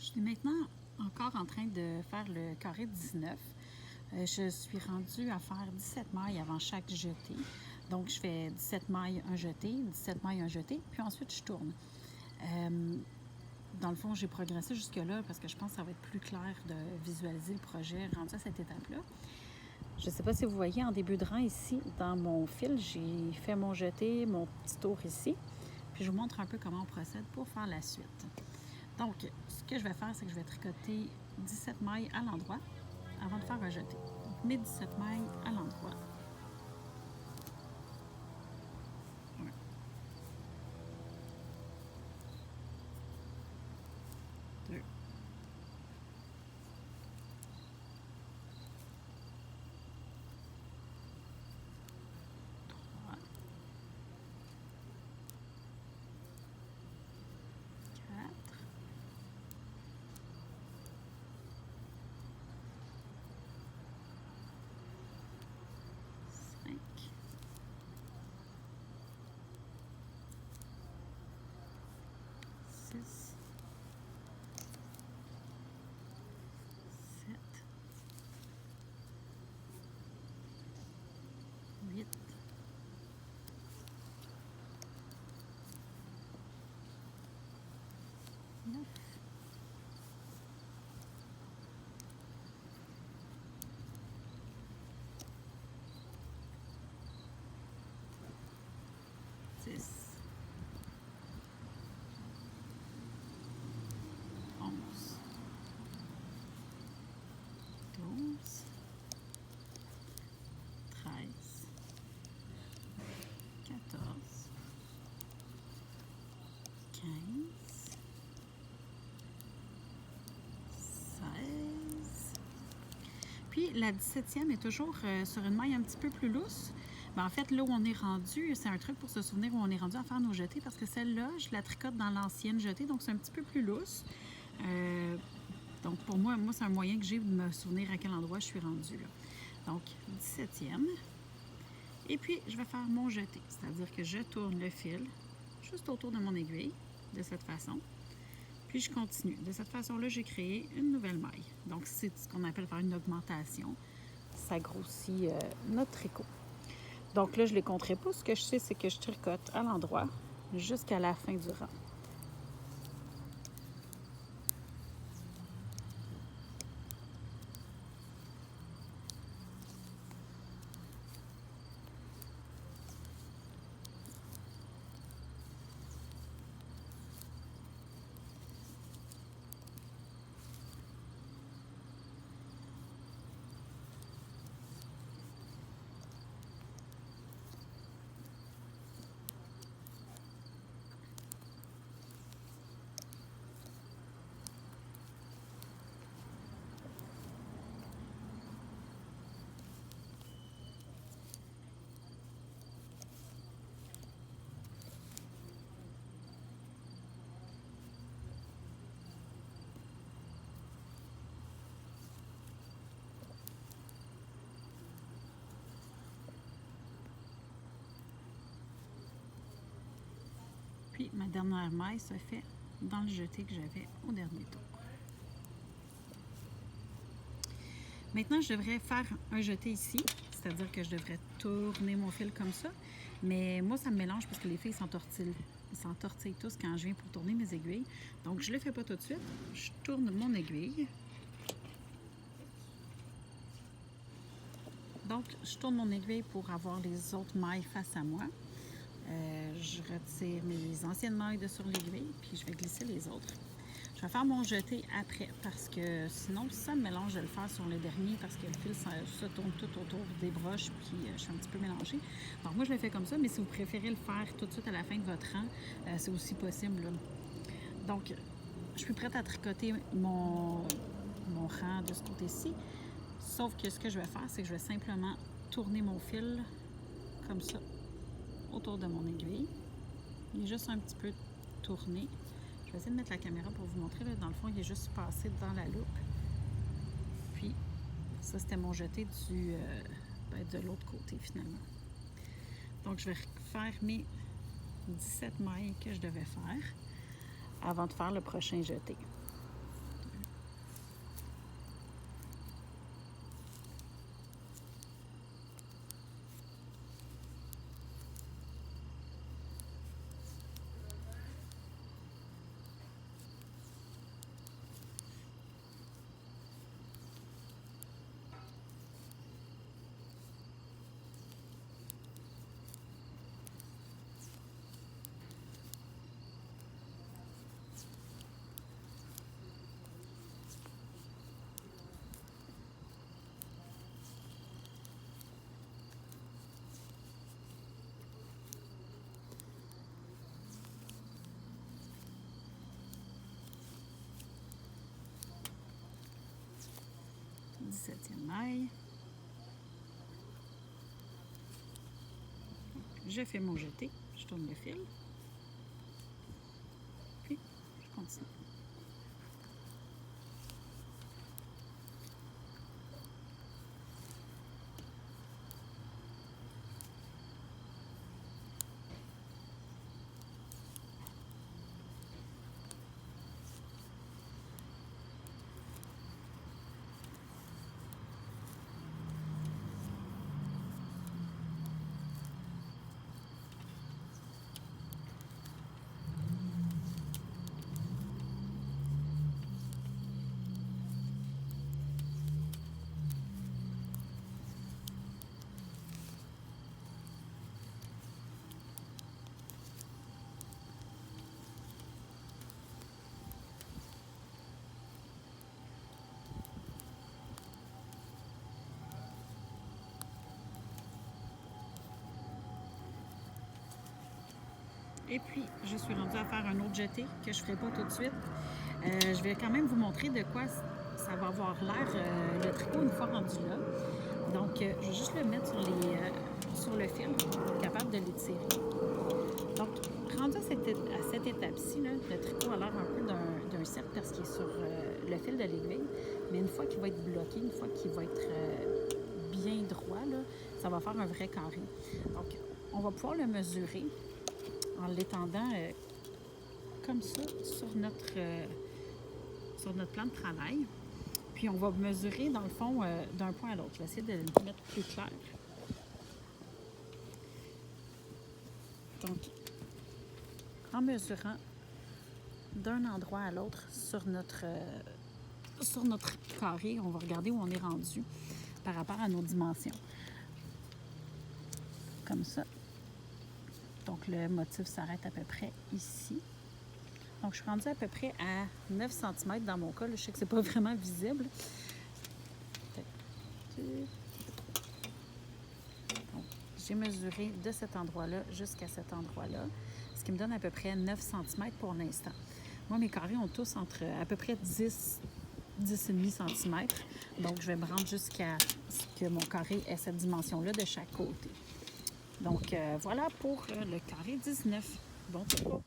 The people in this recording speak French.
Je suis maintenant encore en train de faire le carré 19. Je suis rendue à faire 17 mailles avant chaque jeté. Donc, je fais 17 mailles, un jeté, 17 mailles, un jeté, puis ensuite, je tourne. Dans le fond, j'ai progressé jusque-là parce que je pense que ça va être plus clair de visualiser le projet rendu à cette étape-là. Je ne sais pas si vous voyez en début de rang ici, dans mon fil, j'ai fait mon jeté, mon petit tour ici. Puis je vous montre un peu comment on procède pour faire la suite. Donc, ce que je vais faire, c'est que je vais tricoter 17 mailles à l'endroit avant de faire un jeté. Donc, mes 17 mailles à l'endroit. 1, 2, 3, 4, 5, 6, 7, 8, 9, 10, 11, 12, 13, 14, 15, 16. Puis la 17e est toujours sur une maille un petit peu plus lousse. En fait, là où on est rendu, c'est un truc pour se souvenir où on est rendu à faire nos jetés parce que celle-là, je la tricote dans l'ancienne jetée, donc c'est un petit peu plus lousse. Donc pour moi c'est un moyen que j'ai de me souvenir à quel endroit je suis rendue. Là. Donc 17e. Et puis, je vais faire mon jeté, c'est-à-dire que je tourne le fil juste autour de mon aiguille, de cette façon. Puis je continue. De cette façon-là, j'ai créé une nouvelle maille. Donc, c'est ce qu'on appelle faire une augmentation. Ça grossit notre tricot. Donc là, je ne les compterai pas. Ce que je sais, c'est que je tricote à l'endroit jusqu'à la fin du rang. Puis ma dernière maille se fait dans le jeté que j'avais au dernier tour. Maintenant, je devrais faire un jeté ici, c'est-à-dire que je devrais tourner mon fil comme ça. Mais moi, ça me mélange parce que les filles s'entortillent tous quand je viens pour tourner mes aiguilles. Donc, je ne le fais pas tout de suite. Je tourne mon aiguille. Donc, je tourne mon aiguille pour avoir les autres mailles face à moi. Je retire mes anciennes mailles de sur l'aiguille, puis je vais glisser les autres. Je vais faire mon jeté après parce que sinon, ça me mélange de le faire sur le dernier parce que le fil se tourne tout autour des broches, puis je suis un petit peu mélangée. Donc moi, je le fais comme ça, mais si vous préférez le faire tout de suite à la fin de votre rang, c'est aussi possible. Là. Donc, je suis prête à tricoter mon rang de ce côté-ci. Sauf que ce que je vais faire, c'est que je vais simplement tourner mon fil comme ça autour de mon aiguille. Il est juste un petit peu tourné. Je vais essayer de mettre la caméra pour vous montrer. Là, dans le fond, il est juste passé dans la loupe. Puis, ça, c'était mon jeté de l'autre côté, finalement. Donc, je vais faire mes 17 mailles que je devais faire avant de faire le prochain jeté. 17e maille. Je fais mon jeté, je tourne le fil, puis je continue. Et puis, je suis rendue à faire un autre jeté que je ne ferai pas tout de suite. Je vais quand même vous montrer de quoi ça va avoir l'air le tricot une fois rendu là. Donc, je vais juste le mettre sur le fil pour être capable de l'étirer. Donc, rendu à cette étape-ci, le tricot a l'air un peu d'un cercle parce qu'il est sur le fil de l'aiguille. Mais une fois qu'il va être bloqué, une fois qu'il va être bien droit, là, ça va faire un vrai carré. Donc, on va pouvoir le mesurer en l'étendant comme ça sur notre plan de travail. Puis on va mesurer dans le fond d'un point à l'autre. Je vais essayer de le mettre plus clair. Donc, en mesurant d'un endroit à l'autre sur notre carré, on va regarder où on est rendu par rapport à nos dimensions. Comme ça. Donc, le motif s'arrête à peu près ici. Donc, je suis rendue à peu près à 9 cm dans mon cas. Là, je sais que ce n'est pas vraiment visible. Donc, j'ai mesuré de cet endroit-là jusqu'à cet endroit-là, ce qui me donne à peu près 9 cm pour l'instant. Moi, mes carrés ont tous entre à peu près 10,5 cm. Donc, je vais me rendre jusqu'à ce que mon carré ait cette dimension-là de chaque côté. Donc, voilà pour le carré 19. Bon tricot!